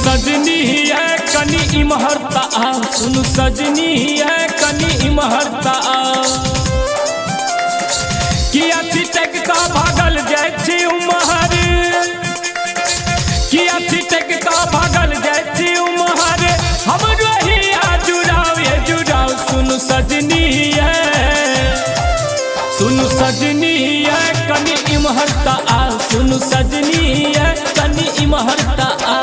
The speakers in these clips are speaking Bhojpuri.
सजनी है कनी इमहरता आ, सुनु सजनी है कनी इमहरता आ। किया छिटकता भागल जाय छी उमहर, किया छिटकता भागल जाय छी उमहर, हम रहिया जुड़ाव ये जुड़ाव। सुनु सजनी है, सुनु सजनी है कनी इमहरता आ, सुनु सजनी है कनी इमहरता आ।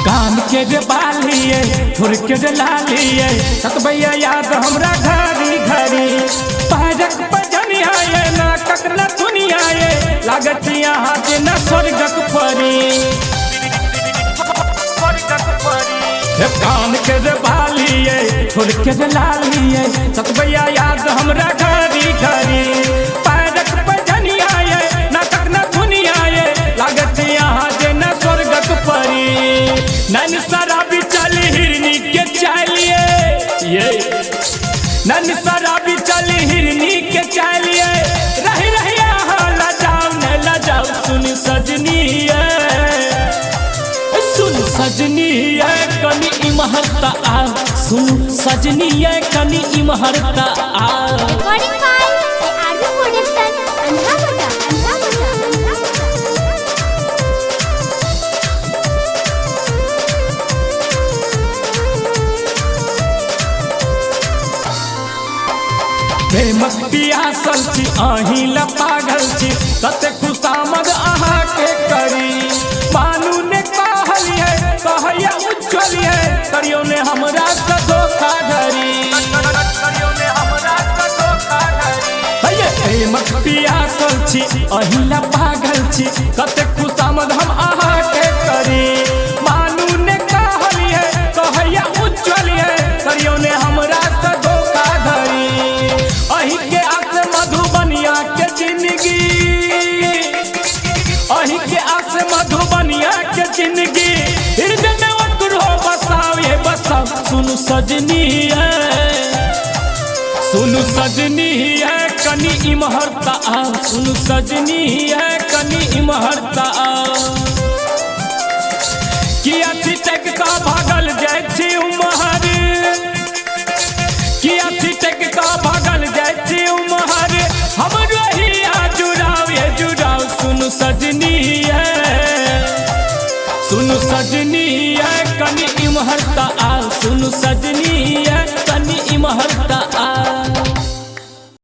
कान के जे बालिए थोड़ के जे लालिए, सतबैया याद हमरा घरी घरी। पैरक बजनिया ये नाकक न दुनिया ये, लागत यहाँ जे न स्वर्गक परी। कान के जे बालिए थोड़ के जे लालिए, सतबैया याद हमरा घरी घरी। पैरक बजनिया ये नाकक न दुनिया ये, लागत यहाँ जे न स्वर्गक परी। नन शराबी चली हिरनी के चालिए ये, नन शराबी चली हिरनी के चालिए। रही रही यहाँ लजाओ न लजाओ। सुन सजनी है, सुन सजनी है कनी इमहरता आ, सुन सजनी है कनी इमहरता आ। प्रेमक पियासल छी अहीं ल पागल छी, तते खुशामद अहाँ के करी। मानू ने कहलिए कहैया उज्जवलिए, करियो ने हमरा से धोखा धरी। प्रेमक पियासल छी अहीं ल पागल छी, तते खुशामद हम अहाँ के करी। मानू ने कहलिए कहैया उज्जवलिए, करियो ने हमरा से धोखा धरी। अहीं के आस मधुबनिया के जिंदगी, अहीं के आस मधुबनिया के जिंदगी, हृदय में ओकरो बसाओ ये बसाओ। सुनु सजनी है, सुनु सजनी है कनी इमहरता आ, सुनु सजनी है कनी इमहरता आ। किया छिटकता भागल जाय छी उमहर, किया छिटकता भागल जाय छी उमहर, हम रहिया जुड़ाव ये जुड़ाव। सुनु सजनी है, सुनु सजनी है कनी इमहरता आ, सुनु सजनी है कनी इमहरता आ।